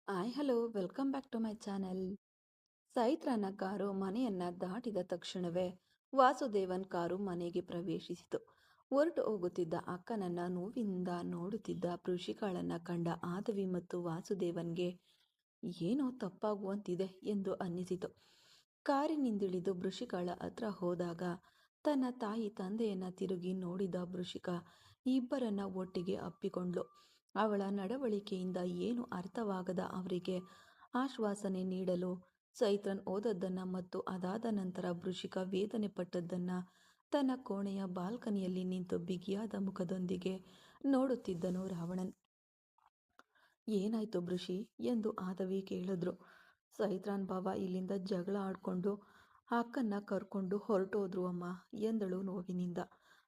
Hi hello welcome back to my channel. ಸೈತ್ರನ car ಮನೆಯನ್ನ ದಾಟಿದ ತಕ್ಷಣವೇ ವಾಸುದೇವನ್ ಕಾರು ಮನೆಗೆ ಪ್ರವೇಶಿಸಿತು. ಹೊರಟು ಹೋಗುತ್ತಿದ್ದ ಅಕ್ಕನನ್ನ ನೋವಿಂದ ನೋಡುತ್ತಿದ್ದ ಕೃಷಿಕಾಳನ್ನ ಕಂಡ ಆದವಿ ಮತ್ತು ವಾಸುದೇವನ್ಗೆ ಏನೋ ತಪ್ಪಾಗುವಂತಿದೆ ಎಂದು ಅನ್ನಿಸಿತು. ಕಾರಿನಿಂದಿಳಿದು ವೃಷಿಕಾಳ ಹತ್ರ ಹೋದಾಗ ತನ್ನ ತಾಯಿ ತಂದೆಯನ್ನ ತಿರುಗಿ ನೋಡಿದ ವೃಷಿಕ ಇಬ್ಬರನ್ನ ಒಟ್ಟಿಗೆ ಅಪ್ಪಿಕೊಂಡ್ಳು. ಅವಳ ನಡವಳಿಕೆಯಿಂದ ಏನು ಅರ್ಥವಾಗದ ಅವರಿಗೆ ಆಶ್ವಾಸನೆ ನೀಡಲು ಚೈತ್ರನ್ ಹೋದದ್ದನ್ನ ಮತ್ತು ಅದಾದ ನಂತರ ವೃಷಿಕ ವೇದನೆ ಪಟ್ಟದ್ದನ್ನ ತನ್ನ ಕೋಣೆಯ ಬಾಲ್ಕನಿಯಲ್ಲಿ ನಿಂತು ಬಿಗಿಯಾದ ಮುಖದೊಂದಿಗೆ ನೋಡುತ್ತಿದ್ದನು ರಾವಣನ್. ಏನಾಯ್ತು ಬೃಷಿ ಎಂದು ಆದವಿ ಕೇಳಿದ್ರು. ಸೈತ್ರಾನ್ ಬಾವ ಇಲ್ಲಿಂದ ಜಗಳ ಆಡ್ಕೊಂಡು ಅಕ್ಕನ್ನ ಕರ್ಕೊಂಡು ಹೊರಟೋದ್ರು ಅಮ್ಮ ಎಂದಳು ನೋವಿನಿಂದ.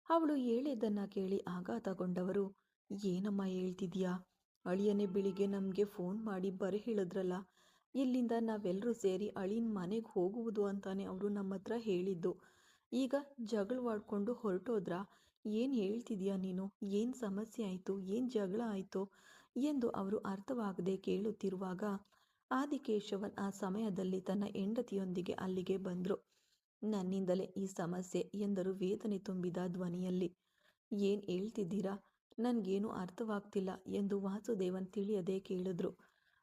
ಅವಳು ಹೇಳಿದ್ದನ್ನ ಕೇಳಿ ಆಘಾತಗೊಂಡವರು, ಏನಮ್ಮ ಹೇಳ್ತಿದ್ಯಾ? ಅಳಿಯನೇ ಬೆಳಿಗ್ಗೆ ನಮಗೆ ಫೋನ್ ಮಾಡಿ ಬರೆ ಹೇಳಿದ್ರಲ್ಲ, ಇಲ್ಲಿಂದ ನಾವೆಲ್ಲರೂ ಸೇರಿ ಅಳಿಯನ್ ಮನೆಗೆ ಹೋಗುವುದು ಅಂತಾನೆ ಅವರು ನಮ್ಮ ಹತ್ರ ಹೇಳಿದ್ದು. ಈಗ ಜಗಳವಾಡ್ಕೊಂಡು ಹೊರಟೋದ್ರ? ಏನು ಹೇಳ್ತಿದ್ಯಾ ನೀನು? ಏನು ಸಮಸ್ಯೆ ಆಯಿತು? ಏನು ಜಗಳ ಆಯಿತು ಎಂದು ಅವರು ಅರ್ಥವಾಗದೆ ಕೇಳುತ್ತಿರುವಾಗ ಆದಿಕೇಶವನ್ ಆ ಸಮಯದಲ್ಲಿ ತನ್ನ ಹೆಂಡತಿಯೊಂದಿಗೆ ಅಲ್ಲಿಗೆ ಬಂದರು. ನನ್ನಿಂದಲೇ ಈ ಸಮಸ್ಯೆ ಎಂದರು ವೇದನೆ ತುಂಬಿದ ಧ್ವನಿಯಲ್ಲಿ. ಏನು ಹೇಳ್ತಿದ್ದೀರಾ? ನನಗೇನು ಅರ್ಥವಾಗ್ತಿಲ್ಲ ಎಂದು ವಾಸುದೇವನ್ ತಿಳಿಯದೆ ಕೇಳಿದ್ರು.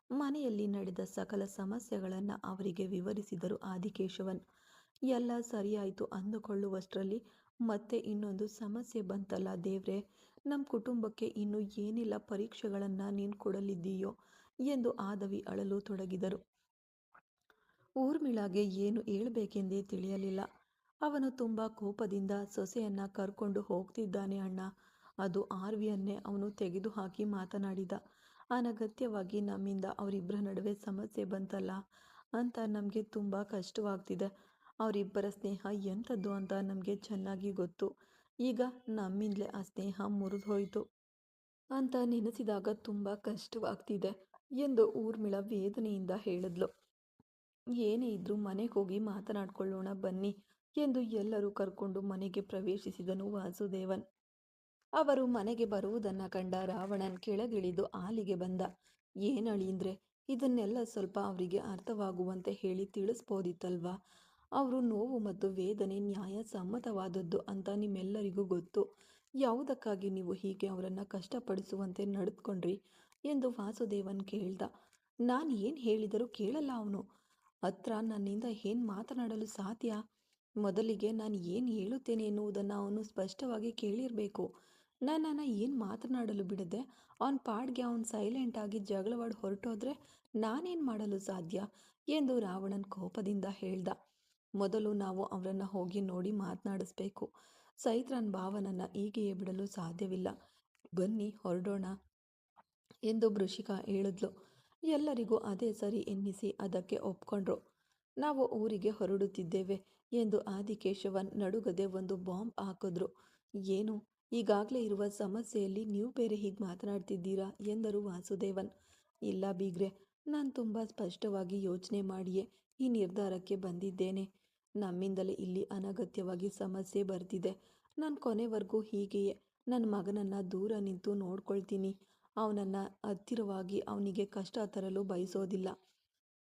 ಮನೆಯಲ್ಲಿ ನಡೆದ ಸಕಲ ಸಮಸ್ಯೆಗಳನ್ನು ಅವರಿಗೆ ವಿವರಿಸಿದರು ಆದಿಕೇಶವನ್. ಎಲ್ಲ ಸರಿಯಾಯಿತು ಅಂದುಕೊಳ್ಳುವಷ್ಟರಲ್ಲಿ ಮತ್ತೆ ಇನ್ನೊಂದು ಸಮಸ್ಯೆ ಬಂತಲ್ಲ ದೇವ್ರೆ, ನಮ್ಮ ಕುಟುಂಬಕ್ಕೆ ಇನ್ನು ಏನೆಲ್ಲ ಪರೀಕ್ಷೆಗಳನ್ನು ನೀನು ಕೊಡಲಿದ್ದೀಯೋ ಎಂದು ಆದವಿ ಅಳಲು ತೊಡಗಿದರು. ಊರ್ಮಿಳಾಗೆ ಏನು ಹೇಳಬೇಕೆಂದೇ ತಿಳಿಯಲಿಲ್ಲ. ಅವನು ತುಂಬ ಕೋಪದಿಂದ ಸೊಸೆಯನ್ನ ಕರ್ಕೊಂಡು ಹೋಗ್ತಿದ್ದಾನೆ ಅಣ್ಣ. ಅದು ಆರ್ವಿಯನ್ನೇ ಅವನು ತೆಗೆದುಹಾಕಿ ಮಾತನಾಡಿದ. ಅನಗತ್ಯವಾಗಿ ನಮ್ಮಿಂದ ಅವರಿಬ್ಬರ ನಡುವೆ ಸಮಸ್ಯೆ ಬಂತಲ್ಲ ಅಂತ ನಮಗೆ ತುಂಬ ಕಷ್ಟವಾಗ್ತಿದೆ. ಅವರಿಬ್ಬರ ಸ್ನೇಹ ಎಂಥದ್ದು ಅಂತ ನಮಗೆ ಚೆನ್ನಾಗಿ ಗೊತ್ತು. ಈಗ ನಮ್ಮಿಂದಲೇ ಆ ಸ್ನೇಹ ಮುರಿದು ಹೋಯಿತು ಅಂತ ನೆನೆಸಿದಾಗ ತುಂಬ ಕಷ್ಟವಾಗ್ತಿದೆ ಎಂದು ಊರ್ಮಿಳ ವೇದನೆಯಿಂದ ಹೇಳಿದ್ಲು. ಏನೇ ಇದ್ರೂ ಮನೆಗೆ ಹೋಗಿ ಮಾತನಾಡ್ಕೊಳ್ಳೋಣ ಬನ್ನಿ ಎಂದು ಎಲ್ಲರೂ ಕರ್ಕೊಂಡು ಮನೆಗೆ ಪ್ರವೇಶಿಸಿದನು ವಾಸುದೇವನ್. ಅವರು ಮನೆಗೆ ಬರುವುದನ್ನ ಕಂಡ ರಾವಣನ್ ಕೆಳಗಿಳಿದು ಹಾಲಿಗೆ ಬಂದ. ಏನಳಿಂದ್ರೆ, ಇದನ್ನೆಲ್ಲ ಸ್ವಲ್ಪ ಅವರಿಗೆ ಅರ್ಥವಾಗುವಂತೆ ಹೇಳಿ ತಿಳಿಸ್ಬೋದಿತ್ತಲ್ವಾ? ಅವರು ನೋವು ಮತ್ತು ವೇದನೆ ನ್ಯಾಯಸಮ್ಮತವಾದದ್ದು ಅಂತ ನಿಮ್ಮೆಲ್ಲರಿಗೂ ಗೊತ್ತು. ಯಾವುದಕ್ಕಾಗಿ ನೀವು ಹೀಗೆ ಅವರನ್ನು ಕಷ್ಟಪಡಿಸುವಂತೆ ನಡೆದುಕೊಂಡ್ರಿ ಎಂದು ವಾಸುದೇವನ್ ಕೇಳ್ದ. ನಾನು ಏನು ಹೇಳಿದರೂ ಕೇಳಲ್ಲ ಅವನು. ಹತ್ರ ನನ್ನಿಂದ ಏನು ಮಾತನಾಡಲು ಸಾಧ್ಯ? ಮೊದಲಿಗೆ ನಾನು ಏನು ಹೇಳುತ್ತೇನೆ ಎನ್ನುವುದನ್ನು ಅವನು ಸ್ಪಷ್ಟವಾಗಿ ಕೇಳಿರಬೇಕು. ನನ್ನನ್ನು ಏನು ಮಾತನಾಡಲು ಬಿಡದೆ ಅವನ ಪಾಡ್ಗೆ ಅವನು ಸೈಲೆಂಟಾಗಿ ಜಗಳವಾಡಿ ಹೊರಟೋದ್ರೆ ನಾನೇನು ಮಾಡಲು ಸಾಧ್ಯ ಎಂದು ರಾವಣನ್ ಕೋಪದಿಂದ ಹೇಳ್ದ. ಮೊದಲು ನಾವು ಅವರನ್ನು ಹೋಗಿ ನೋಡಿ ಮಾತನಾಡಿಸ್ಬೇಕು. ಸೈತ್ರನ್ ಭಾವನನ್ನ ಹೀಗೆಯೇ ಬಿಡಲು ಸಾಧ್ಯವಿಲ್ಲ. ಬನ್ನಿ ಹೊರಡೋಣ ಎಂದು ವೃಷಿಕ ಹೇಳಿದ್ಲು. ಎಲ್ಲರಿಗೂ ಅದೇ ಸರಿ ಎನ್ನಿಸಿ ಅದಕ್ಕೆ ಒಪ್ಕೊಂಡ್ರು. ನಾವು ಊರಿಗೆ ಹೊರಡುತ್ತಿದ್ದೇವೆ ಎಂದು ಆದಿಕೇಶವನ್ ನಡುಗದೆ ಒಂದು ಬಾಂಬ್ ಹಾಕಿದ್ರು. ಏನು, ಈಗಾಗಲೇ ಇರುವ ಸಮಸ್ಯೆಯಲ್ಲಿ ನೀವು ಬೇರೆ ಹೀಗೆ ಮಾತನಾಡ್ತಿದ್ದೀರಾ ಎಂದರು ವಾಸುದೇವನ್. ಇಲ್ಲ ಬೀಗ್ರೆ, ನಾನು ತುಂಬ ಸ್ಪಷ್ಟವಾಗಿ ಯೋಚನೆ ಮಾಡಿಯೇ ಈ ನಿರ್ಧಾರಕ್ಕೆ ಬಂದಿದ್ದೇನೆ. ನಮ್ಮಿಂದಲೇ ಇಲ್ಲಿ ಅನಗತ್ಯವಾಗಿ ಸಮಸ್ಯೆ ಬರ್ತಿದೆ. ನಾನು ಕೊನೆವರೆಗೂ ಹೀಗೆಯೇ ನನ್ನ ಮಗನನ್ನು ದೂರ ನಿಂತು ನೋಡ್ಕೊಳ್ತೀನಿ. ಅವನನ್ನು ಹತ್ತಿರವಾಗಿ ಅವನಿಗೆ ಕಷ್ಟ ತರಲು ಬಯಸೋದಿಲ್ಲ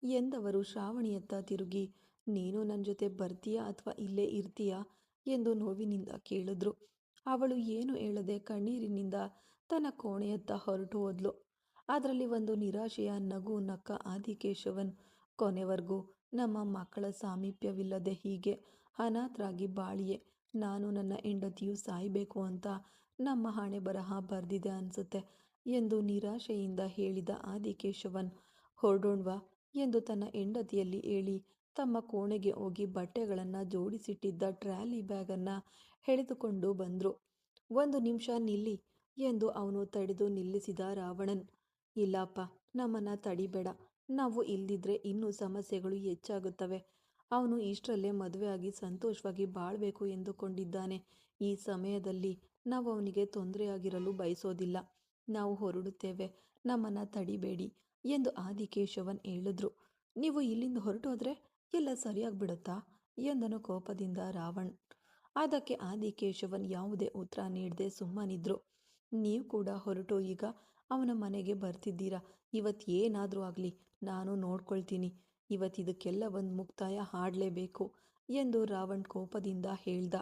ಎಂದವರು ಶ್ರಾವಣಿಯತ್ತ ತಿರುಗಿ, ನೀನು ನನ್ನ ಜೊತೆ ಬರ್ತೀಯಾ ಅಥವಾ ಇಲ್ಲೇ ಇರ್ತೀಯಾ ಎಂದು ನೋವಿನಿಂದ ಕೇಳಿದ್ರು. ಅವಳು ಏನು ಹೇಳದೆ ಕಣ್ಣೀರಿನಿಂದ ತನ್ನ ಕೋಣೆಯತ್ತ ಹೊರಟು ಹೋದ್ಲು. ಅದರಲ್ಲಿ ಒಂದು ನಿರಾಶೆಯ ನಗು ನಕ್ಕ ಆದಿಕೇಶವನ್. ಕೊನೆವರೆಗೂ ನಮ್ಮ ಮಕ್ಕಳ ಸಾಮೀಪ್ಯವಿಲ್ಲದೆ ಹೀಗೆ ಅನಾಥರಾಗಿ ಬಾಳಿಯೇ ನಾನು ನನ್ನ ಹೆಂಡತಿಯು ಸಾಯಬೇಕು ಅಂತ ನಮ್ಮ ಹಣೆ ಬರಹ ಬರ್ದಿದೆ ಅನ್ಸುತ್ತೆ ಎಂದು ನಿರಾಶೆಯಿಂದ ಹೇಳಿದ ಆದಿಕೇಶವನ್. ಹೊರಡೋಣ್ವಾ ಎಂದು ತನ್ನ ಹೆಂಡತಿಯಲ್ಲಿ ಹೇಳಿ ತಮ್ಮ ಕೋಣೆಗೆ ಹೋಗಿ ಬಟ್ಟೆಗಳನ್ನು ಜೋಡಿಸಿಟ್ಟಿದ್ದ ಟ್ರಾಲಿ ಬ್ಯಾಗನ್ನು ಎಳೆದುಕೊಂಡು ಬಂದರು. ಒಂದು ನಿಮಿಷ ನಿಲ್ಲಿ ಎಂದು ಅವನು ತಡೆದು ನಿಲ್ಲಿಸಿದ ರಾವಣನ್. ಇಲ್ಲಪ್ಪ, ನಮ್ಮನ್ನು ತಡಿಬೇಡ. ನಾವು ಇಲ್ದಿದ್ರೆ ಇನ್ನೂ ಸಮಸ್ಯೆಗಳು ಹೆಚ್ಚಾಗುತ್ತವೆ. ಅವನು ಇಷ್ಟರಲ್ಲೇ ಮದುವೆಯಾಗಿ ಸಂತೋಷವಾಗಿ ಬಾಳ್ಬೇಕು ಎಂದುಕೊಂಡಿದ್ದಾನೆ. ಈ ಸಮಯದಲ್ಲಿ ನಾವು ಅವನಿಗೆ ತೊಂದರೆಯಾಗಿರಲು ಬಯಸೋದಿಲ್ಲ. ನಾವು ಹೊರಡುತ್ತೇವೆ, ನಮ್ಮನ್ನು ತಡಿಬೇಡಿ ಎಂದು ಆದಿಕೇಶವನ್ ಹೇಳಿದ್ರು. ನೀವು ಇಲ್ಲಿಂದ ಹೊರಟೋದ್ರೆ ಎಲ್ಲ ಸರಿಯಾಗ್ಬಿಡುತ್ತಾ ಎಂದನು ಕೋಪದಿಂದ ರಾವಣ್. ಅದಕ್ಕೆ ಆದಿಕೇಶವನ್ ಯಾವುದೇ ಉತ್ತರ ನೀಡದೆ ಸುಮ್ಮನಿದ್ರು. ನೀವು ಕೂಡ ಹೊರಟು ಈಗ ಅವನ ಮನೆಗೆ ಬರ್ತಿದ್ದೀರಾ. ಇವತ್ತು ಏನಾದರೂ ಆಗಲಿ ನಾನು ನೋಡ್ಕೊಳ್ತೀನಿ. ಇವತ್ತಿದಕ್ಕೆಲ್ಲ ಒಂದು ಮುಕ್ತಾಯ ಹಾಡಲೇಬೇಕು ಎಂದು ರಾವಣ್ ಕೋಪದಿಂದ ಹೇಳ್ದ.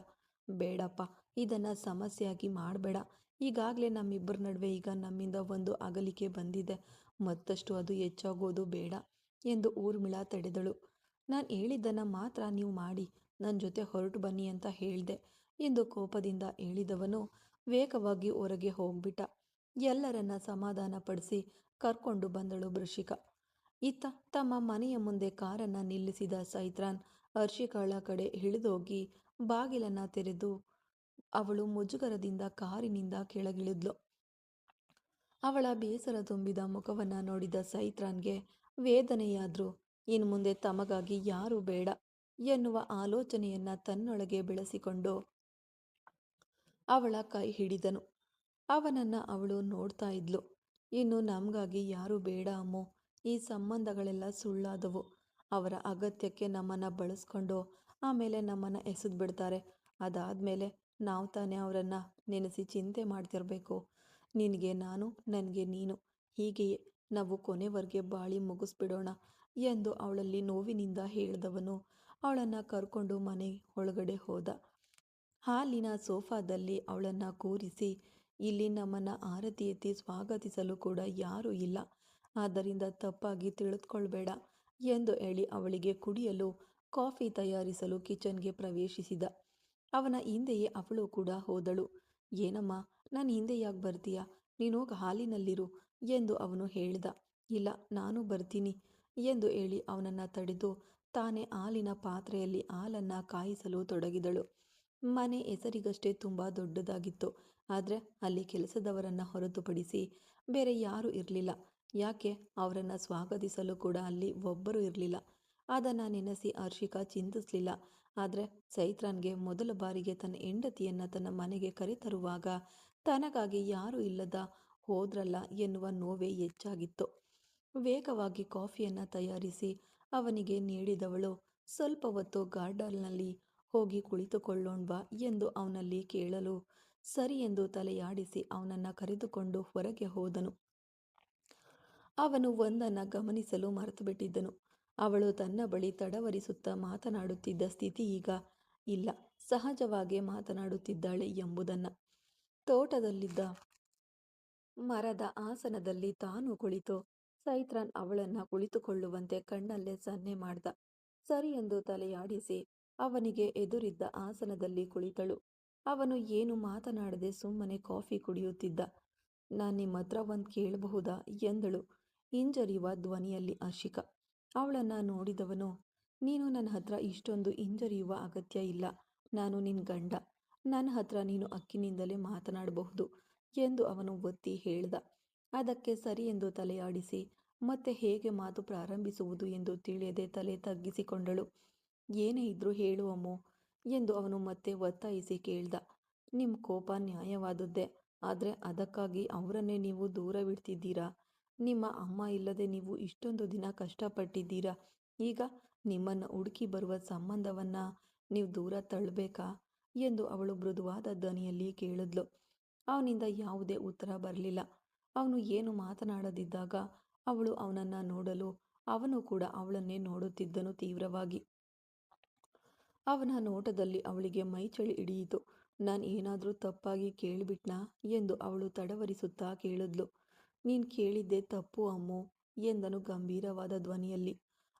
ಬೇಡಪ್ಪ, ಇದನ್ನು ಸಮಸ್ಯೆಯಾಗಿ ಮಾಡಬೇಡ. ಈಗಾಗಲೇ ನಮ್ಮಿಬ್ಬರ ನಡುವೆ ಈಗ ನಮ್ಮಿಂದ ಒಂದು ಅಗಲಿಕೆ ಬಂದಿದೆ. ಮತ್ತಷ್ಟು ಅದು ಹೆಚ್ಚಾಗೋದು ಬೇಡ ಎಂದು ಊರ್ಮಿಳಾ ತಡೆದಳು. ನಾನು ಹೇಳಿದ್ದನ್ನು ಮಾತ್ರ ನೀವು ಮಾಡಿ, ನನ್ನ ಜೊತೆ ಹೊರಟು ಬನ್ನಿ ಅಂತ ಹೇಳಿದೆ ಎಂದು ಕೋಪದಿಂದ ಹೇಳಿದವನು ವೇಗವಾಗಿ ಹೊರಗೆ ಹೋಗ್ಬಿಟ್ಟ. ಎಲ್ಲರನ್ನ ಸಮಾಧಾನಪಡಿಸಿ ಕರ್ಕೊಂಡು ಬಂದಳು ವೃಷಿಕ. ಇತ್ತ ತಮ್ಮ ಮನೆಯ ಮುಂದೆ ಕಾರನ್ನು ನಿಲ್ಲಿಸಿದ ಸೈತ್ರಾನ್ ಹರ್ಷಿಕಾಳ ಕಡೆ ಇಳಿದೋಗಿ ಬಾಗಿಲನ್ನ ತೆರೆದು ಅವಳು ಮುಜುಗರದಿಂದ ಕಾರಿನಿಂದ ಕೆಳಗಿಳಿದ್ಲು. ಅವಳ ಬೇಸರ ತುಂಬಿದ ಮುಖವನ್ನು ನೋಡಿದ ಸೈತ್ರಾನ್ಗೆ ವೇದನೆಯಾದ್ರೂ ಇನ್ನು ಮುಂದೆ ತಮಗಾಗಿ ಯಾರೂ ಬೇಡ ಎನ್ನುವ ಆಲೋಚನೆಯನ್ನ ತನ್ನೊಳಗೆ ಬೆಳೆಸಿಕೊಂಡು ಅವಳ ಕೈ ಹಿಡಿದನು. ಅವನನ್ನ ಅವಳು ನೋಡ್ತಾ ಇದ್ಲು. ಇನ್ನು ನಮಗಾಗಿ ಯಾರೂ ಬೇಡ ಅಮ್ಮೋ. ಈ ಸಂಬಂಧಗಳೆಲ್ಲ ಸುಳ್ಳಾದವು. ಅವರ ಅಗತ್ಯಕ್ಕೆ ನಮ್ಮನ್ನು ಬಳಸ್ಕೊಂಡು ಆಮೇಲೆ ನಮ್ಮನ್ನು ಎಸೆದು ಬಿಡ್ತಾರೆ. ಅದಾದಮೇಲೆ ನಾವು ತಾನೇ ಅವರನ್ನು ನೆನೆಸಿ ಚಿಂತೆ ಮಾಡ್ತಿರ್ಬೇಕು. ನಿನಗೆ ನಾನು, ನನಗೆ ನೀನು, ಹೀಗೆಯೇ ನಾವು ಕೊನೆವರೆಗೆ ಬಾಳಿ ಮುಗಿಸ್ಬಿಡೋಣ ಎಂದು ಅವಳಲ್ಲಿ ನೋವಿನಿಂದ ಹೇಳಿದವನು ಅವಳನ್ನು ಕರ್ಕೊಂಡು ಮನೆ ಒಳಗಡೆ ಹೋದ. ಹಾಲಿನ ಸೋಫಾದಲ್ಲಿ ಅವಳನ್ನು ಕೂರಿಸಿ, ಇಲ್ಲಿ ನಮ್ಮನ್ನು ಆರತಿ ಎತ್ತಿ ಸ್ವಾಗತಿಸಲು ಕೂಡ ಯಾರೂ ಇಲ್ಲ, ಆದ್ದರಿಂದ ತಪ್ಪಾಗಿ ತಿಳಿದುಕೊಳ್ಬೇಡ ಎಂದು ಹೇಳಿ ಅವಳಿಗೆ ಕುಡಿಯಲು ಕಾಫಿ ತಯಾರಿಸಲು ಕಿಚನ್ಗೆ ಪ್ರವೇಶಿಸಿದ. ಅವನ ಹಿಂದೆಯೇ ಅವಳು ಕೂಡ ಹೋದಳು. ಏನಮ್ಮ, ನನ್ನ ಹಿಂದೆ ಯಾಕೆ ಬರ್ತೀಯಾ? ನೀನು ಹೋಗಿ ಹಾಲಿನಲ್ಲಿರು ಎಂದು ಅವನು ಹೇಳಿದ. ಇಲ್ಲ, ನಾನು ಬರ್ತೀನಿ ಎಂದು ಹೇಳಿ ಅವನನ್ನು ತಡೆದು ತಾನೇ ಹಾಲಿನ ಪಾತ್ರೆಯಲ್ಲಿ ಹಾಲನ್ನು ಕಾಯಿಸಲು ತೊಡಗಿದಳು. ಮನೆ ಹೆಸರಿಗಷ್ಟೇ ತುಂಬ ದೊಡ್ಡದಾಗಿತ್ತು. ಆದರೆ ಅಲ್ಲಿ ಕೆಲಸದವರನ್ನು ಹೊರತುಪಡಿಸಿ ಬೇರೆ ಯಾರೂ ಇರಲಿಲ್ಲ. ಯಾಕೆ, ಅವರನ್ನು ಸ್ವಾಗತಿಸಲು ಕೂಡ ಅಲ್ಲಿ ಒಬ್ಬರೂ ಇರಲಿಲ್ಲ. ಅದನ್ನು ನೆನೆಸಿ ಹರ್ಷಿಕಾ ಚಿಂತಿಸಲಿಲ್ಲ. ಆದರೆ ಸೈತ್ರಾನ್ಗೆ ಮೊದಲ ಬಾರಿಗೆ ತನ್ನ ಹೆಂಡತಿಯನ್ನು ತನ್ನ ಮನೆಗೆ ಕರೆತರುವಾಗ ತನಗಾಗಿ ಯಾರೂ ಇಲ್ಲದ ಹೋದ್ರಲ್ಲ ಎನ್ನುವ ನೋವೇ ಹೆಚ್ಚಾಗಿತ್ತು. ವೇಗವಾಗಿ ಕಾಫಿಯನ್ನು ತಯಾರಿಸಿ ಅವನಿಗೆ ನೀಡಿದವಳು ಸ್ವಲ್ಪ ಹೊತ್ತು ಗಾರ್ಡನ್ನಲ್ಲಿ ಹೋಗಿ ಕುಳಿತುಕೊಳ್ಳೋಣ್ವಾ ಎಂದು ಅವನಲ್ಲಿ ಕೇಳಲು ಸರಿ ಎಂದು ತಲೆಯಾಡಿಸಿ ಅವನನ್ನು ಕರೆದುಕೊಂಡು ಹೊರಗೆ ಹೋದನು. ಅವನು ಒಂದನ್ನು ಗಮನಿಸಲು ಮರೆತುಬಿಟ್ಟಿದ್ದನು. ಅವಳು ತನ್ನ ಬಳಿ ತಡವರಿಸುತ್ತಾ ಮಾತನಾಡುತ್ತಿದ್ದ ಸ್ಥಿತಿ ಈಗ ಇಲ್ಲ, ಸಹಜವಾಗೇ ಮಾತನಾಡುತ್ತಿದ್ದಾಳೆ ಎಂಬುದನ್ನು. ತೋಟದಲ್ಲಿದ್ದ ಮರದ ಆಸನದಲ್ಲಿ ತಾನು ಕುಳಿತು ಸೈತ್ರಾನ್ ಅವಳನ್ನು ಕುಳಿತುಕೊಳ್ಳುವಂತೆ ಕಣ್ಣಲ್ಲೇ ಸನ್ನೆ ಮಾಡ್ದ. ಸರಿ ಎಂದು ತಲೆಯಾಡಿಸಿ ಅವನಿಗೆ ಎದುರಿದ್ದ ಆಸನದಲ್ಲಿ ಕುಳಿತಳು. ಅವನು ಏನು ಮಾತನಾಡದೆ ಸುಮ್ಮನೆ ಕಾಫಿ ಕುಡಿಯುತ್ತಿದ್ದ. ನಾನು ನಿಮ್ಮ ಹತ್ರ ಒಂದು ಕೇಳಬಹುದಾ ಎಂದಳು ಹಿಂಜರಿಯುವ ಧ್ವನಿಯಲ್ಲಿ ಹರ್ಷಿಕಾ. ಅವಳನ್ನು ನೋಡಿದವನು, ನೀನು ನನ್ನ ಹತ್ರ ಇಷ್ಟೊಂದು ಹಿಂಜರಿಯುವ ಅಗತ್ಯ ಇಲ್ಲ. ನಾನು ನಿನ್ನ ಗಂಡ. ನನ್ನ ಹತ್ರ ನೀನು ಹಕ್ಕಿನಿಂದಲೇ ಮಾತನಾಡಬಹುದು ಎಂದು ಅವನು ಒತ್ತಿ ಹೇಳ್ದ. ಅದಕ್ಕೆ ಸರಿ ಎಂದು ತಲೆಯಾಡಿಸಿ ಮತ್ತೆ ಹೇಗೆ ಮಾತು ಪ್ರಾರಂಭಿಸುವುದು ಎಂದು ತಿಳಿಯದೆ ತಲೆ ತಗ್ಗಿಸಿಕೊಂಡಳು. ಏನೇ ಇದ್ರೂ ಹೇಳು ಅಮ್ಮೋ ಎಂದು ಅವನು ಮತ್ತೆ ಒತ್ತಾಯಿಸಿ ಕೇಳ್ದ. ನಿಮ್ಮ ಕೋಪ ನ್ಯಾಯವಾದದ್ದೇ, ಆದರೆ ಅದಕ್ಕಾಗಿ ಅವರನ್ನೇ ನೀವು ದೂರವಿಡ್ತಿದ್ದೀರಾ? ನಿಮ್ಮ ಅಮ್ಮ ಇಲ್ಲದೆ ನೀವು ಇಷ್ಟೊಂದು ದಿನ ಕಷ್ಟಪಟ್ಟಿದ್ದೀರಾ. ಈಗ ನಿಮ್ಮನ್ನು ಹುಡುಕಿ ಬರುವ ಸಂಬಂಧವನ್ನು ನೀವು ದೂರ ತಳ್ಳಬೇಕಾ ಎಂದು ಅವಳು ಮೃದುವಾದ ಧ್ವನಿಯಲ್ಲಿ ಕೇಳಿದ್ಲು. ಅವನಿಂದ ಯಾವುದೇ ಉತ್ತರ ಬರಲಿಲ್ಲ. ಅವನು ಏನು ಮಾತನಾಡದಿದ್ದಾಗ ಅವಳು ಅವನನ್ನು ನೋಡಲು ಅವನು ಕೂಡ ಅವಳನ್ನೇ ನೋಡುತ್ತಿದ್ದನು ತೀವ್ರವಾಗಿ. ಅವನ ನೋಟದಲ್ಲಿ ಅವಳಿಗೆ ಮೈಚಳಿ ಹಿಡಿಯಿತು. ನಾನು ಏನಾದರೂ ತಪ್ಪಾಗಿ ಕೇಳಿಬಿಟ್ನಾ ಎಂದು ಅವಳು ತಡವರಿಸುತ್ತಾ ಕೇಳಿದ್ಲು. ನೀನು ಕೇಳಿದ್ದೆ ತಪ್ಪು ಅಮ್ಮೋ ಎಂದನು ಗಂಭೀರವಾದ ಧ್ವನಿಯಲ್ಲಿ.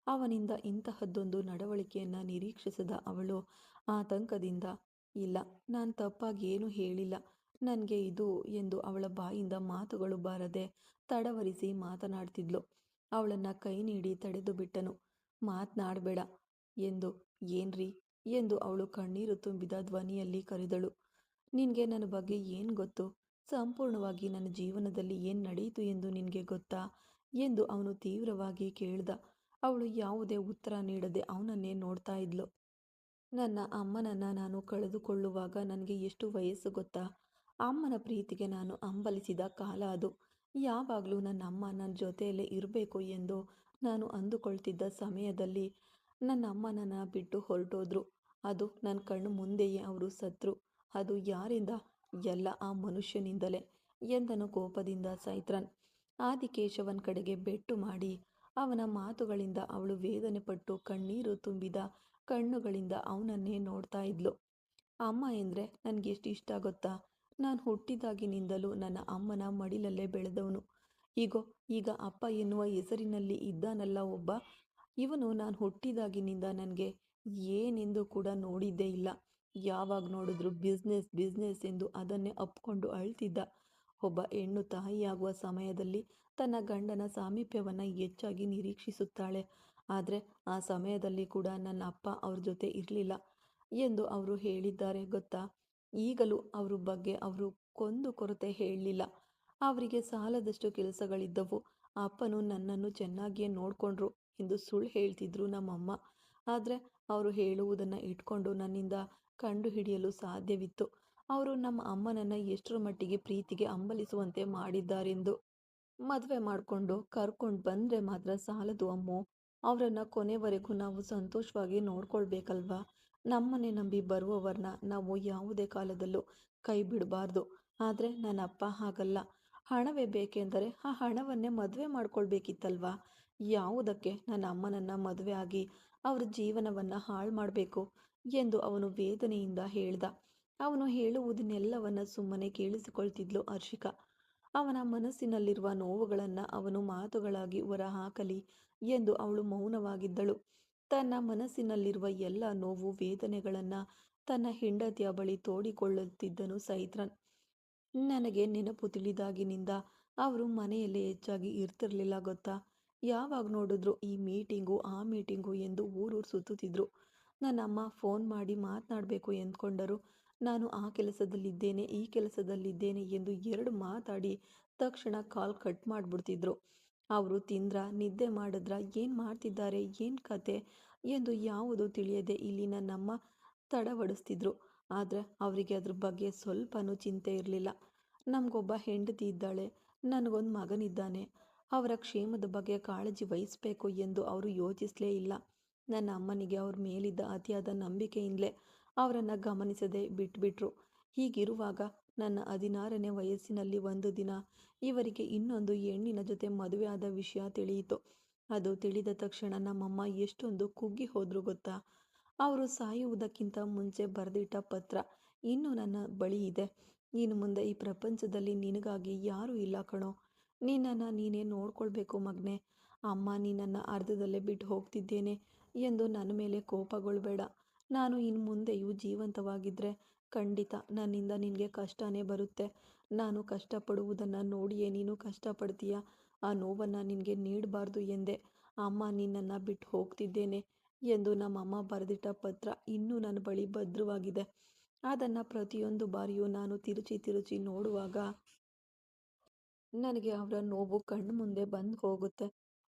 ಅವನಿಂದ ಇಂತಹದ್ದೊಂದು ನಡವಳಿಕೆಯನ್ನು ನಿರೀಕ್ಷಿಸದ ಅವಳು ಆತಂಕದಿಂದ, ಇಲ್ಲ, ನಾನು ತಪ್ಪಾಗಿ ಏನೂ ಹೇಳಿಲ್ಲ, ನನಗೆ ಇದು ಎಂದು ಅವಳ ಬಾಯಿಂದ ಮಾತುಗಳು ಬಾರದೆ ತಡವರಿಸಿ ಮಾತನಾಡ್ತಿದ್ಲು. ಅವಳನ್ನು ಕೈ ನೀಡಿ ತಡೆದು ಬಿಟ್ಟನು. ಮಾತನಾಡಬೇಡ ಎಂದು. ಏನ್ರಿ ಎಂದು ಅವಳು ಕಣ್ಣೀರು ತುಂಬಿದ ಧ್ವನಿಯಲ್ಲಿ ಕರೆದಳು. ನಿನಗೆ ನನ್ನ ಬಗ್ಗೆ ಏನು ಗೊತ್ತು? ಸಂಪೂರ್ಣವಾಗಿ ನನ್ನ ಜೀವನದಲ್ಲಿ ಏನು ನಡೆಯಿತು ಎಂದು ನಿನಗೆ ಗೊತ್ತಾ ಎಂದು ಅವನು ತೀವ್ರವಾಗಿ ಕೇಳ್ದ. ಅವಳು ಯಾವುದೇ ಉತ್ತರ ನೀಡದೆ ಅವನನ್ನೇ ನೋಡ್ತಾ ಇದ್ಲು. ನನ್ನ ಅಮ್ಮನನ್ನು ನಾನು ಕಳೆದುಕೊಳ್ಳುವಾಗ ನನಗೆ ಎಷ್ಟು ವಯಸ್ಸು ಗೊತ್ತಾ? ಅಮ್ಮನ ಪ್ರೀತಿಗೆ ನಾನು ಹಂಬಲಿಸಿದ ಕಾಲ ಅದು. ಯಾವಾಗಲೂ ನನ್ನ ಅಮ್ಮ ನನ್ನ ಜೊತೆಯಲ್ಲೇ ಇರಬೇಕು ಎಂದು ನಾನು ಅಂದುಕೊಳ್ತಿದ್ದ ಸಮಯದಲ್ಲಿ ನನ್ನ ಅಮ್ಮ ನನ್ನ ಬಿಟ್ಟು ಹೊರಟೋದ್ರು. ಅದು ನನ್ನ ಕಣ್ಣು ಮುಂದೆಯೇ ಅವರು ಸತ್ರು. ಅದು ಯಾರಿಂದ? ಎಲ್ಲ ಆ ಮನುಷ್ಯನಿಂದಲೇ ಎಂದನು ಕೋಪದಿಂದ ಸೈತ್ರಾನ್. ಆದಿಕೇಶವನ್ ಕಡೆಗೆ ಬೆಟ್ಟು ಮಾಡಿ ಅವನ ಮಾತುಗಳಿಂದ ಅವಳು ವೇದನೆ ಪಟ್ಟು ಕಣ್ಣೀರು ತುಂಬಿದ ಕಣ್ಣುಗಳಿಂದ ಅವನನ್ನೇ ನೋಡ್ತಾ ಇದ್ಲು. ಅಮ್ಮ ಎಂದರೆ ನನಗೆಷ್ಟು ಇಷ್ಟ ಗೊತ್ತಾ? ನಾನು ಹುಟ್ಟಿದಾಗಿನಿಂದಲೂ ನನ್ನ ಅಮ್ಮನ ಮಡಿಲಲ್ಲೇ ಬೆಳೆದವನು. ಈಗ ಅಪ್ಪ ಎನ್ನುವ ಹೆಸರಿನಲ್ಲಿ ಇದ್ದಾನಲ್ಲ ಒಬ್ಬ, ಇವನು ನಾನು ಹುಟ್ಟಿದಾಗಿನಿಂದ ನನಗೆ ಏನೆಂದು ಕೂಡ ನೋಡಿದ್ದೇ ಇಲ್ಲ. ಯಾವಾಗ ನೋಡಿದ್ರು ಬಿಸ್ನೆಸ್ ಬಿಸ್ನೆಸ್ ಎಂದು ಅದನ್ನೇ ಅಪ್ಕೊಂಡು ಅಳ್ತಿದ್ದ. ಒಬ್ಬ ಹೆಣ್ಣು ತಾಯಿಯಾಗುವ ಸಮಯದಲ್ಲಿ ತನ್ನ ಗಂಡನ ಸಾಮೀಪ್ಯವನ್ನು ಹೆಚ್ಚಾಗಿ ನಿರೀಕ್ಷಿಸುತ್ತಾಳೆ. ಆದರೆ ಆ ಸಮಯದಲ್ಲಿ ಕೂಡ ನನ್ನ ಅಪ್ಪ ಅವ್ರ ಜೊತೆ ಇರಲಿಲ್ಲ ಎಂದು ಅವರು ಹೇಳಿದ್ದಾರೆ ಗೊತ್ತಾ? ಈಗಲೂ ಅವ್ರ ಬಗ್ಗೆ ಅವರು ಕೊರತೆ ಹೇಳಲಿಲ್ಲ. ಅವರಿಗೆ ಸಾಲದಷ್ಟು ಕೆಲಸಗಳಿದ್ದವು. ಅಪ್ಪನು ನನ್ನನ್ನು ಚೆನ್ನಾಗಿಯೇ ನೋಡಿಕೊಂಡ್ರು ಎಂದು ಸುಳ್ಳು ಹೇಳ್ತಿದ್ರು ನಮ್ಮಮ್ಮ. ಆದರೆ ಅವರು ಹೇಳುವುದನ್ನು ಇಟ್ಕೊಂಡು ನನ್ನಿಂದ ಕಂಡುಹಿಡಿಯಲು ಸಾಧ್ಯವಿತ್ತು ಅವರು ನಮ್ಮ ಅಮ್ಮನನ್ನು ಎಷ್ಟರ ಮಟ್ಟಿಗೆ ಪ್ರೀತಿಗೆ ಹಂಬಲಿಸುವಂತೆ ಮಾಡಿದ್ದಾರೆಂದು. ಮದುವೆ ಮಾಡಿಕೊಂಡು ಕರ್ಕೊಂಡು ಬಂದರೆ ಮಾತ್ರ ಸಾಲದು ಅಮ್ಮೋ, ಅವರನ್ನು ಕೊನೆವರೆಗೂ ನಾವು ಸಂತೋಷವಾಗಿ ನೋಡ್ಕೊಳ್ಬೇಕಲ್ವಾ? ನಮ್ಮನೆ ನಂಬಿ ಬರುವವರನ್ನ ನಾವು ಯಾವುದೇ ಕಾಲದಲ್ಲೂ ಕೈ ಬಿಡಬಾರ್ದು. ಆದರೆ ನನ್ನ ಅಪ್ಪ ಹಾಗಲ್ಲ. ಹಣವೇ ಬೇಕೆಂದರೆ ಆ ಹಣವನ್ನೇ ಮದುವೆ ಮಾಡ್ಕೊಳ್ಬೇಕಿತ್ತಲ್ವಾ? ಯಾವುದಕ್ಕೆ ನನ್ನ ಅಮ್ಮನನ್ನು ಮದುವೆ ಆಗಿ ಅವ್ರ ಜೀವನವನ್ನು ಹಾಳು ಮಾಡಬೇಕು ಎಂದು ಅವನು ವೇದನೆಯಿಂದ ಹೇಳ್ದ. ಅವನು ಹೇಳುವುದನ್ನೆಲ್ಲವನ್ನ ಸುಮ್ಮನೆ ಕೇಳಿಸಿಕೊಳ್ತಿದ್ಲು ಹರ್ಷಿಕಾ. ಅವನ ಮನಸ್ಸಿನಲ್ಲಿರುವ ನೋವುಗಳನ್ನು ಅವನು ಮಾತುಗಳಾಗಿ ಹೊರಹಾಕಲಿ ಎಂದು ಅವಳು ಮೌನವಾಗಿದ್ದಳು. ತನ್ನ ಮನಸ್ಸಿನಲ್ಲಿರುವ ಎಲ್ಲ ನೋವು ವೇದನೆಗಳನ್ನು ತನ್ನ ಹೆಂಡತಿಯ ಬಳಿ ತೋಡಿಕೊಳ್ಳುತ್ತಿದ್ದನು ಸೈತ್ರನ್. ನನಗೆ ನೆನಪು ತಿಳಿದಾಗಿನಿಂದ ಅವರು ಮನೆಯಲ್ಲೇ ಹೆಚ್ಚಾಗಿ ಇರ್ತಿರ್ಲಿಲ್ಲ ಗೊತ್ತಾ? ಯಾವಾಗ ನೋಡಿದ್ರು ಈ ಮೀಟಿಂಗು ಆ ಮೀಟಿಂಗು ಎಂದು ಊರೂರು ಸುತ್ತುತ್ತಿದ್ರು. ನನ್ನಮ್ಮ ಫೋನ್ ಮಾಡಿ ಮಾತನಾಡಬೇಕು ಎಂದ್ಕೊಂಡರು. ನಾನು ಆ ಕೆಲಸದಲ್ಲಿದ್ದೇನೆ ಈ ಕೆಲಸದಲ್ಲಿದ್ದೇನೆ ಎಂದು ಎರಡು ಮಾತಾಡಿ ತಕ್ಷಣ ಕಾಲ್ ಕಟ್ ಮಾಡಿಬಿಡ್ತಿದ್ರು. ಅವರು ತಿಂದ್ರ ನಿದ್ದೆ ಮಾಡಿದ್ರ ಏನು ಮಾಡ್ತಿದ್ದಾರೆ ಏನು ಕತೆ ಎಂದು ಯಾವುದು ತಿಳಿಯದೆ ಇಲ್ಲಿ ನನ್ನಮ್ಮ ತಡವಡಿಸ್ತಿದ್ರು. ಆದರೆ ಅವರಿಗೆ ಅದ್ರ ಬಗ್ಗೆ ಸ್ವಲ್ಪನೂ ಚಿಂತೆ ಇರಲಿಲ್ಲ. ನಮಗೊಬ್ಬ ಹೆಂಡತಿ ಇದ್ದಾಳೆ, ನನಗೊಂದು ಮಗನಿದ್ದಾನೆ, ಅವರ ಕ್ಷೇಮದ ಬಗ್ಗೆ ಕಾಳಜಿ ವಹಿಸಬೇಕು ಎಂದು ಅವರು ಯೋಚಿಸಲೇ ಇಲ್ಲ. ನನ್ನ ಅಮ್ಮನಿಗೆ ಅವ್ರ ಮೇಲಿದ್ದ ಅತಿಯಾದ ನಂಬಿಕೆಯಿಂದಲೇ ಅವರನ್ನು ಗಮನಿಸದೆ ಬಿಟ್ಬಿಟ್ರು. ಹೀಗಿರುವಾಗ ನನ್ನ 16ನೇ ವಯಸ್ಸಿನಲ್ಲಿ ಒಂದು ದಿನ ಇವರಿಗೆ ಇನ್ನೊಂದು ಹೆಣ್ಣಿನ ಜೊತೆ ಮದುವೆ ಆದ ವಿಷಯ ತಿಳಿಯಿತು. ಅದು ತಿಳಿದ ತಕ್ಷಣ ನಮ್ಮಮ್ಮ ಎಷ್ಟೊಂದು ಕುಗ್ಗಿ ಹೋದ್ರು ಗೊತ್ತಾ? ಅವರು ಸಾಯುವುದಕ್ಕಿಂತ ಮುಂಚೆ ಬರೆದಿಟ್ಟ ಪತ್ರ ಇನ್ನೂ ನನ್ನ ಬಳಿ ಇದೆ. ಇನ್ನು ಮುಂದೆ ಈ ಪ್ರಪಂಚದಲ್ಲಿ ನಿನಗಾಗಿ ಯಾರೂ ಇಲ್ಲ ಕಣೋ, ನಿನ್ನನ್ನು ನೀನೇ ನೋಡ್ಕೊಳ್ಬೇಕು ಮಗನೇ. ಅಮ್ಮ ನಿನ್ನನ್ನು ಅರ್ಧದಲ್ಲೇ ಬಿಟ್ಟು ಹೋಗ್ತಿದ್ದೇನೆ ಎಂದು ನನ್ನ ಮೇಲೆ ಕೋಪಗೊಳ್ಬೇಡ. ನಾನು ಇನ್ನು ಮುಂದೆಯೂ ಜೀವಂತವಾಗಿದ್ದರೆ ಖಂಡಿತ ನನ್ನಿಂದ ನಿನಗೆ ಕಷ್ಟನೇ ಬರುತ್ತೆ. ನಾನು ಕಷ್ಟಪಡುವುದನ್ನು ನೋಡಿಯೇ ನೀನು ಕಷ್ಟಪಡ್ತೀಯ. ಆ ನೋವನ್ನು ನಿನಗೆ ನೀಡಬಾರ್ದು ಎಂದೆ ಅಮ್ಮ ನಿನ್ನನ್ನು ಬಿಟ್ಟು ಹೋಗ್ತಿದ್ದೇನೆ ಎಂದು ನಮ್ಮಮ್ಮ ಬರೆದಿಟ್ಟ ಪತ್ರ ಇನ್ನೂ ನನ್ನ ಬಳಿ ಭದ್ರವಾಗಿದೆ. ಅದನ್ನು ಪ್ರತಿಯೊಂದು ಬಾರಿಯೂ ನಾನು ತಿರುಚಿ ತಿರುಚಿ ನೋಡುವಾಗ ನನಗೆ ಅವರ ನೋವು ಕಣ್ಣು ಮುಂದೆ ಬಂದು ಹೋಗುತ್ತೆ.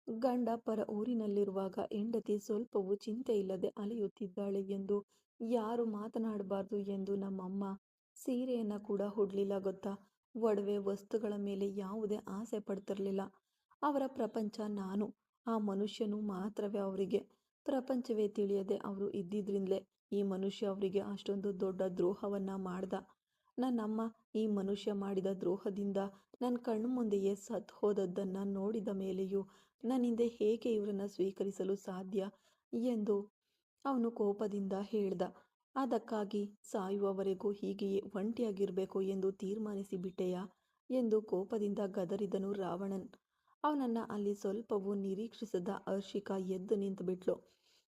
ಗಂಡ ಪರ ಊರಿನಲ್ಲಿರುವಾಗ ಹೆಂಡತಿ ಸ್ವಲ್ಪವೂ ಚಿಂತೆ ಇಲ್ಲದೆ ಅಲೆಯುತ್ತಿದ್ದಾಳೆ ಎಂದು ಯಾರು ಮಾತನಾಡಬಾರ್ದು ಎಂದು ನಮ್ಮಮ್ಮ ಸೀರೆಯನ್ನು ಕೂಡ ಉಡ್ಲಿಲ್ಲ ಗೊತ್ತಾ? ಒಡವೆ ವಸ್ತುಗಳ ಮೇಲೆ ಯಾವುದೇ ಆಸೆ ಪಡ್ತಿರ್ಲಿಲ್ಲ. ಅವರ ಪ್ರಪಂಚ ನಾನು, ಆ ಮನುಷ್ಯನು ಮಾತ್ರವೇ ಅವರಿಗೆ. ಪ್ರಪಂಚವೇ ತಿಳಿಯದೆ ಅವರು ಇದ್ದಿದ್ರಿಂದಲೇ ಈ ಮನುಷ್ಯ ಅವರಿಗೆ ಅಷ್ಟೊಂದು ದೊಡ್ಡ ದ್ರೋಹವನ್ನು ಮಾಡ್ದ. ನನ್ನಮ್ಮ ಈ ಮನುಷ್ಯ ಮಾಡಿದ ದ್ರೋಹದಿಂದ ನನ್ನ ಕಣ್ಣು ಮುಂದೆಯೇ ಸತ್ತು ಹೋದದ್ದನ್ನು ನೋಡಿದ ಮೇಲೆಯೂ ನನ್ನಿಂದ ಹೇಗೆ ಇವರನ್ನು ಸ್ವೀಕರಿಸಲು ಸಾಧ್ಯ ಎಂದು ಅವನು ಕೋಪದಿಂದ ಹೇಳ್ದ. ಅದಕ್ಕಾಗಿ ಸಾಯುವವರೆಗೂ ಹೀಗೆಯೇ ಒಂಟಿಯಾಗಿರಬೇಕು ಎಂದು ತೀರ್ಮಾನಿಸಿ ಬಿಟ್ಟೆಯಾ ಎಂದು ಕೋಪದಿಂದ ಗದರಿದನು ರಾವಣನ್. ಅವನನ್ನು ಅಲ್ಲಿ ಸ್ವಲ್ಪವೂ ನಿರೀಕ್ಷಿಸದ ಹರ್ಷಿಕಾ ಎದ್ದು ನಿಂತುಬಿಟ್ಲು.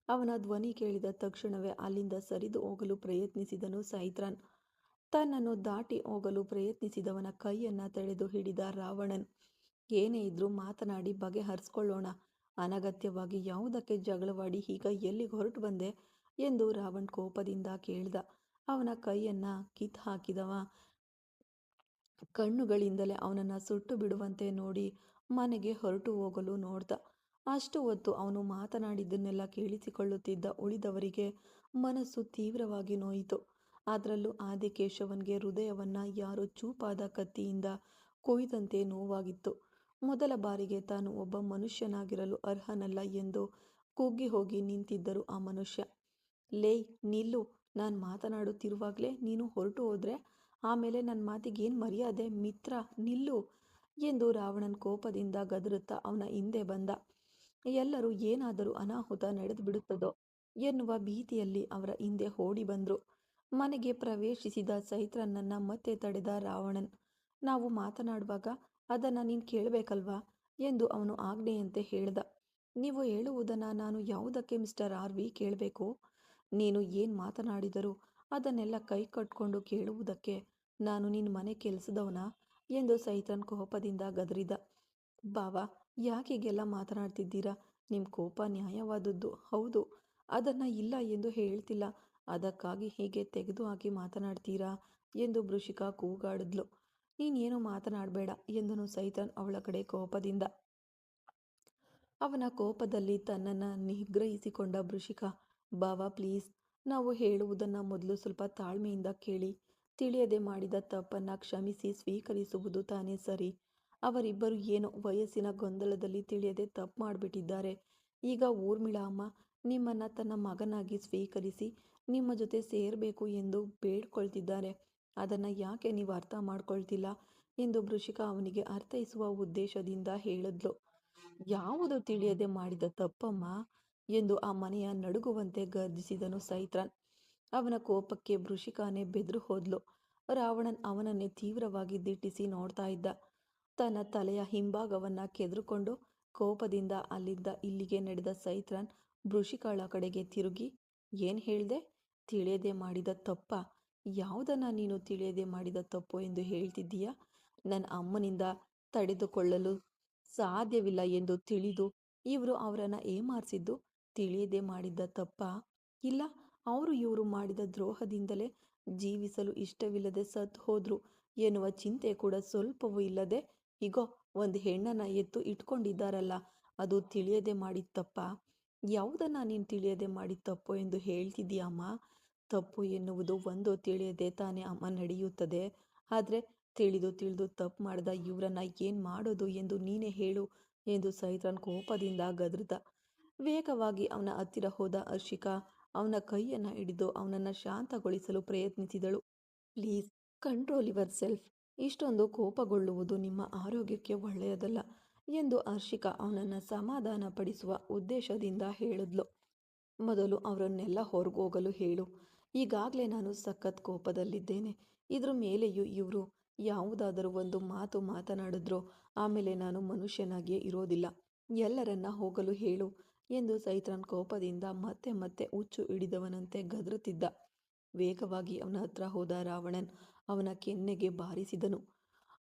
ಅವನ ಧ್ವನಿ ಕೇಳಿದ ತಕ್ಷಣವೇ ಅಲ್ಲಿಂದ ಸರಿದು ಹೋಗಲು ಪ್ರಯತ್ನಿಸಿದನು ಸೈತ್ರನ್. ತನ್ನನ್ನು ದಾಟಿ ಹೋಗಲು ಪ್ರಯತ್ನಿಸಿದವನ ಕೈಯನ್ನು ತಡೆದು ಹಿಡಿದ ರಾವಣನ್. ಏನೇ ಇದ್ರೂ ಮಾತನಾಡಿ ಬಗೆಹರಿಸ್ಕೊಳ್ಳೋಣ, ಅನಗತ್ಯವಾಗಿ ಯಾವುದಕ್ಕೆ ಜಗಳವಾಡಿ ಈಗ ಎಲ್ಲಿಗೆ ಹೊರಟು ಬಂದೆ ಎಂದು ರಾವಣ್ ಕೋಪದಿಂದ ಕೇಳ್ದ. ಅವನ ಕೈಯನ್ನು ಕಿತ್ತು ಹಾಕಿದವ ಕಣ್ಣುಗಳಿಂದಲೇ ಅವನನ್ನು ಸುಟ್ಟು ಬಿಡುವಂತೆ ನೋಡಿ ಮನೆಗೆ ಹೊರಟು ಹೋಗಲು ನೋಡ್ದ. ಅಷ್ಟು ಹೊತ್ತು ಅವನು ಮಾತನಾಡಿದ್ದನ್ನೆಲ್ಲ ಕೇಳಿಸಿಕೊಳ್ಳುತ್ತಿದ್ದ ಉಳಿದವರಿಗೆ ಮನಸ್ಸು ತೀವ್ರವಾಗಿ ನೋಯಿತು. ಅದರಲ್ಲೂ ಆದಿಕೇಶವನ್ಗೆ ಹೃದಯವನ್ನು ಯಾರೋ ಚೂಪಾದ ಕತ್ತಿಯಿಂದ ಕೊಯ್ದಂತೆ ನೋವಾಗಿತ್ತು. ಮೊದಲ ಬಾರಿಗೆ ತಾನು ಒಬ್ಬ ಮನುಷ್ಯನಾಗಿರಲು ಅರ್ಹನಲ್ಲ ಎಂದು ಕುಗ್ಗಿ ಹೋಗಿ ನಿಂತಿದ್ದರು ಆ ಮನುಷ್ಯ. ಲೇಯ್ ನಿಲ್ಲು, ನಾನು ಮಾತನಾಡುತ್ತಿರುವಾಗಲೇ ನೀನು ಹೊರಟು ಹೋದರೆ ಆಮೇಲೆ ನನ್ನ ಮಾತಿಗೇನು ಮರ್ಯಾದೆ? ಮಿತ್ರ ನಿಲ್ಲು ಎಂದು ರಾವಣನ್ ಕೋಪದಿಂದ ಗದರುತ್ತಾ ಅವನ ಹಿಂದೆ ಬಂದ. ಎಲ್ಲರೂ ಏನಾದರೂ ಅನಾಹುತ ನಡೆದು ಬಿಡುತ್ತದೋ ಎನ್ನುವ ಭೀತಿಯಲ್ಲಿ ಅವರ ಹಿಂದೆ ಓಡಿ ಬಂದ್ರು. ಮನೆಗೆ ಪ್ರವೇಶಿಸಿದ ಚೈತ್ರನನ್ನ ಮತ್ತೆ ತಡೆದ ರಾವಣನ್. ನಾವು ಮಾತನಾಡುವಾಗ ಅದನ್ನ ನೀನ್ ಕೇಳಬೇಕಲ್ವಾ ಎಂದು ಅವನು ಆಜ್ಞೆಯಂತೆ ಹೇಳ್ದ. ನೀವು ಹೇಳುವುದನ್ನ ನಾನು ಯಾವುದಕ್ಕೆ ಮಿಸ್ಟರ್ ಆರ್ವಿ ಕೇಳಬೇಕು? ನೀನು ಏನ್ ಮಾತನಾಡಿದರೂ ಅದನ್ನೆಲ್ಲ ಕೈ ಕಟ್ಕೊಂಡು ಕೇಳುವುದಕ್ಕೆ ನಾನು ನಿನ್ನ ಮನೆ ಕೆಲಸದವನಾ ಎಂದು ಸೈತಾನ್ ಕೋಪದಿಂದ ಗದರಿದ. ಬಾವಾ, ಯಾಕೀಗೆಲ್ಲ ಮಾತನಾಡ್ತಿದ್ದೀರಾ? ನಿಮ್ಮ ಕೋಪ ನ್ಯಾಯವಾದದ್ದು, ಹೌದು. ಅದನ್ನ ಇಲ್ಲ ಎಂದು ಹೇಳ್ತಿಲ್ಲ. ಅದಕ್ಕಾಗಿ ಹೀಗೆ ತೆಗೆದು ಹಾಕಿ ಮಾತನಾಡ್ತೀರಾ ಎಂದು ವೃಷಿಕ ಕೂಗಾಡಿದ್ಲು. ನೀನೇನು ಮಾತನಾಡಬೇಡ ಎಂದನು ಸೈತಾನ್ ಅವಳ ಕಡೆ ಕೋಪದಿಂದ. ಅವನ ಕೋಪದಲ್ಲಿ ತನ್ನನ್ನು ನಿಗ್ರಹಿಸಿಕೊಂಡ ವೃಷಿಕ, ಬಾವಾ ಪ್ಲೀಸ್, ನಾವು ಹೇಳುವುದನ್ನು ಮೊದಲು ಸ್ವಲ್ಪ ತಾಳ್ಮೆಯಿಂದ ಕೇಳಿ. ತಿಳಿಯದೆ ಮಾಡಿದ ತಪ್ಪನ್ನ ಕ್ಷಮಿಸಿ ಸ್ವೀಕರಿಸುವುದು ತಾನೇ ಸರಿ. ಅವರಿಬ್ಬರು ಏನೋ ವಯಸ್ಸಿನ ಗೊಂದಲದಲ್ಲಿ ತಿಳಿಯದೆ ತಪ್ಪು ಮಾಡಿಬಿಟ್ಟಿದ್ದಾರೆ. ಈಗ ಊರ್ಮಿಳಾ ಅಮ್ಮ ನಿಮ್ಮನ್ನ ತನ್ನ ಮಗನಾಗಿ ಸ್ವೀಕರಿಸಿ ನಿಮ್ಮ ಜೊತೆ ಸೇರಬೇಕು ಎಂದು ಬೇಡ್ಕೊಳ್ತಿದ್ದಾರೆ. ಅದನ್ನು ಯಾಕೆ ನೀವು ಅರ್ಥ ಮಾಡ್ಕೊಳ್ತಿಲ್ಲ ಎಂದು ವೃಷಿಕ ಅವನಿಗೆ ಅರ್ಥೈಸುವ ಉದ್ದೇಶದಿಂದ ಹೇಳಿದ್ಲು. ಯಾವುದು ತಿಳಿಯದೆ ಮಾಡಿದ ತಪ್ಪಮ್ಮ ಎಂದು ಆ ಮನೆಯ ನಡುಗುವಂತೆ ಗರ್ಜಿಸಿದನು ಸೈತಾನ್. ಅವನ ಕೋಪಕ್ಕೆ ವೃಷಿಕಾನೇ ಬೆದ್ರು ಹೋದ್ಲು. ರಾವಣನ್ ಅವನನ್ನೇ ತೀವ್ರವಾಗಿ ದಿಟ್ಟಿಸಿ ನೋಡ್ತಾ ಇದ್ದ. ತನ್ನ ತಲೆಯ ಹಿಂಭಾಗವನ್ನ ಕೆದರಿಕೊಂಡು ಕೋಪದಿಂದ ಅಲ್ಲಿಂದ ಇಲ್ಲಿಗೆ ನಡೆದ ಸೈತಾನ್ ವೃಷಿಕಳ ಕಡೆಗೆ ತಿರುಗಿ, ಏನ್ ಹೇಳ್ದೆ? ತಿಳಿಯದೆ ಮಾಡಿದ ತಪ್ಪ? ಯಾವುದನ್ನ ನೀನು ತಿಳಿಯದೆ ಮಾಡಿದ ತಪ್ಪು ಎಂದು ಹೇಳ್ತಿದ್ದೀಯಾ? ನನ್ನ ಅಮ್ಮನಿಂದ ತಡೆದುಕೊಳ್ಳಲು ಸಾಧ್ಯವಿಲ್ಲ ಎಂದು ತಿಳಿದು ಇವರು ಅವರನ್ನ ಏಮಾರಿಸಿದ್ದು ತಿಳಿಯದೆ ಮಾಡಿದ್ದ ತಪ್ಪ? ಇಲ್ಲ, ಅವರು ಇವರು ಮಾಡಿದ ದ್ರೋಹದಿಂದಲೇ ಜೀವಿಸಲು ಇಷ್ಟವಿಲ್ಲದೆ ಸತ್ತು ಹೋದ್ರು ಎನ್ನುವ ಚಿಂತೆ ಕೂಡ ಸ್ವಲ್ಪವೂ ಇಲ್ಲದೆ ಹೀಗೋ ಒಂದು ಹೆಣ್ಣನ್ನ ಎತ್ತು ಇಟ್ಕೊಂಡಿದ್ದಾರಲ್ಲ, ಅದು ತಿಳಿಯದೆ ಮಾಡಿದ ತಪ್ಪ? ಯಾವುದನ್ನ ನೀನು ತಿಳಿಯದೆ ಮಾಡಿದ ತಪ್ಪು ಎಂದು ಹೇಳ್ತಿದ್ದೀಯಮ್ಮ? ತಪ್ಪು ಎನ್ನುವುದು ಒಂದು ತಿಳಿಯದೆ ತಾನೇ ಅಮ್ಮ ನಡೆಯುತ್ತದೆ. ಆದರೆ ತಿಳಿದು ತಿಳಿದು ತಪ್ಪು ಮಾಡಿದ ಇವರನ್ನ ಏನು ಮಾಡೋದು ಎಂದು ನೀನೇ ಹೇಳು ಎಂದು ಸೈತಾನ್ ಕೋಪದಿಂದ ಗದರಿದ. ವೇಗವಾಗಿ ಅವನ ಹತ್ತಿರ ಹೋದ ಹರ್ಷಿಕಾ ಅವನ ಕೈಯನ್ನು ಹಿಡಿದು ಅವನನ್ನು ಶಾಂತಗೊಳಿಸಲು ಪ್ರಯತ್ನಿಸಿದಳು. Please control yourself. ಇಷ್ಟೊಂದು ಕೋಪಗೊಳ್ಳುವುದು ನಿಮ್ಮ ಆರೋಗ್ಯಕ್ಕೆ ಒಳ್ಳೆಯದಲ್ಲ ಎಂದು ಹರ್ಷಿಕಾ ಅವನನ್ನು ಸಮಾಧಾನಪಡಿಸುವ ಉದ್ದೇಶದಿಂದ ಹೇಳಿದ್ಲು. ಮೊದಲು ಅವರನ್ನೆಲ್ಲ ಹೊರಗೋಗಲು ಹೇಳು. ಈಗಾಗಲೇ ನಾನು ಸಖತ್ ಕೋಪದಲ್ಲಿದ್ದೇನೆ. ಇದ್ರ ಮೇಲೆಯೂ ಇವರು ಯಾವುದಾದರೂ ಒಂದು ಮಾತು ಮಾತನಾಡಿದ್ರೋ ಆಮೇಲೆ ನಾನು ಮನುಷ್ಯನಾಗಿಯೇ ಇರೋದಿಲ್ಲ. ಎಲ್ಲರನ್ನ ಹೋಗಲು ಹೇಳು ಎಂದು ಸೈತಾನ್ ಕೋಪದಿಂದ ಮತ್ತೆ ಮತ್ತೆ ಹುಚ್ಚು ಹಿಡಿದವನಂತೆ ಗದರುತ್ತಿದ್ದ. ವೇಗವಾಗಿ ಅವನ ಹತ್ರ ಹೋದ ರಾವಣನ್ ಅವನ ಕೆನ್ನೆಗೆ ಬಾರಿಸಿದನು.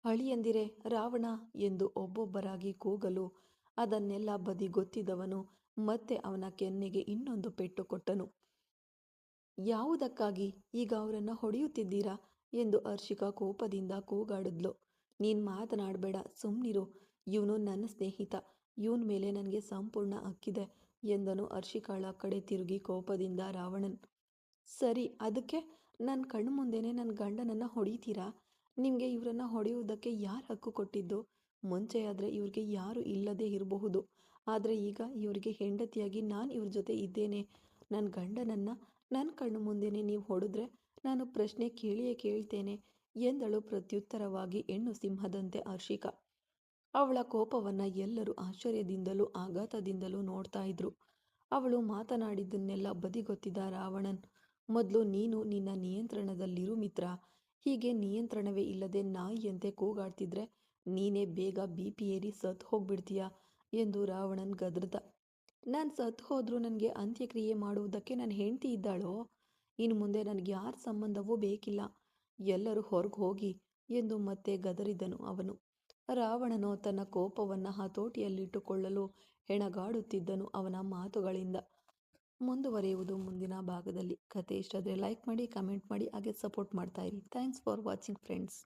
ಅಳಿಯಂದಿರೆ, ರಾವಣ ಎಂದು ಒಬ್ಬೊಬ್ಬರಾಗಿ ಕೂಗಲು ಅದನ್ನೆಲ್ಲ ಬದಿಗೊತ್ತಿದವನು ಮತ್ತೆ ಅವನ ಕೆನ್ನೆಗೆ ಇನ್ನೊಂದು ಪೆಟ್ಟು ಕೊಟ್ಟನು. ಯಾವುದಕ್ಕಾಗಿ ಈಗ ಅವರನ್ನು ಹೊಡೆಯುತ್ತಿದ್ದೀರಾ ಎಂದು ಹರ್ಷಿಕಾ ಕೋಪದಿಂದ ಕೂಗಾಡಿದ್ಲು. ನೀನು ಮಾತನಾಡಬೇಡ, ಸುಮ್ಮನಿರು. ಇವನು ನನ್ನ ಸ್ನೇಹಿತ, ಇವನ ಮೇಲೆ ನನಗೆ ಸಂಪೂರ್ಣ ಹಕ್ಕಿದೆ ಎಂದನು ಹರ್ಷಿಕಾಳ ಕಡೆ ತಿರುಗಿ ಕೋಪದಿಂದ ರಾವಣನ್. ಸರಿ, ಅದಕ್ಕೆ ನನ್ನ ಕಣ್ಣು ಮುಂದೆನೇ ನನ್ನ ಗಂಡನನ್ನು ಹೊಡಿತೀರಾ? ನಿಮಗೆ ಇವರನ್ನು ಹೊಡೆಯುವುದಕ್ಕೆ ಯಾರು ಹಕ್ಕು ಕೊಟ್ಟಿದ್ದು? ಮುಂಚೆಯಾದರೆ ಇವ್ರಿಗೆ ಯಾರು ಇಲ್ಲದೆ ಇರಬಹುದು, ಆದರೆ ಈಗ ಇವರಿಗೆ ಹೆಂಡತಿಯಾಗಿ ನಾನು ಇವ್ರ ಜೊತೆ ಇದ್ದೇನೆ. ನನ್ನ ಗಂಡನನ್ನು ನನ್ನ ಕಣ್ಣು ಮುಂದೆನೇ ನೀವು ಹೊಡೆದ್ರೆ ನಾನು ಪ್ರಶ್ನೆ ಕೇಳಿಯೇ ಕೇಳ್ತೇನೆ ಎಂದಳು ಪ್ರತ್ಯುತ್ತರವಾಗಿ ಹೆಣ್ಣು ಸಿಂಹದಂತೆ ಹರ್ಷಿಕಾ. ಅವಳ ಕೋಪವನ್ನು ಎಲ್ಲರೂ ಆಶ್ಚರ್ಯದಿಂದಲೂ ಆಘಾತದಿಂದಲೂ ನೋಡ್ತಾ ಇದ್ರು. ಅವಳು ಮಾತನಾಡಿದ್ದನ್ನೆಲ್ಲ ಬದಿಗೊತ್ತಿದ ರಾವಣನ್, ಮೊದಲು ನೀನು ನಿನ್ನ ನಿಯಂತ್ರಣದಲ್ಲಿರು ಮಿತ್ರ. ಹೀಗೆ ನಿಯಂತ್ರಣವೇ ಇಲ್ಲದೆ ನಾಯಿಯಂತೆ ಕೂಗಾಡ್ತಿದ್ರೆ ನೀನೇ ಬೇಗ BP ಏರಿ ಸತ್ತು ಹೋಗ್ಬಿಡ್ತೀಯಾ ಎಂದು ರಾವಣನ್ ಗದರ್ದ. ನಾನು ಸತ್ತು ಹೋದ್ರೂ ನನಗೆ ಅಂತ್ಯಕ್ರಿಯೆ ಮಾಡುವುದಕ್ಕೆ ನನ್ನ ಹೆಂಡತಿ ಇದ್ದಾಳೋ? ಇನ್ನು ಮುಂದೆ ನನಗೆ ಯಾರ ಸಂಬಂಧವೂ ಬೇಕಿಲ್ಲ. ಎಲ್ಲರೂ ಹೊರಗೆ ಹೋಗಿ ಎಂದು ಮತ್ತೆ ಗದರಿದನು ಅವನು. ರಾವಣನು ತನ್ನ ಕೋಪವನ್ನು ಹತೋಟಿಯಲ್ಲಿಟ್ಟುಕೊಳ್ಳಲು ಹೆಣಗಾಡುತ್ತಿದ್ದನು ಅವನ ಮಾತುಗಳಿಂದ. ಮುಂದುವರಿಯುವುದು ಮುಂದಿನ ಭಾಗದಲ್ಲಿ. ಕತೆ ಇಷ್ಟ ಆದರೆ ಲೈಕ್ ಮಾಡಿ, ಕಮೆಂಟ್ ಮಾಡಿ, ಹಾಗೆ ಸಪೋರ್ಟ್ ಮಾಡ್ತಾ ಇರಿ. Thanks for watching friends.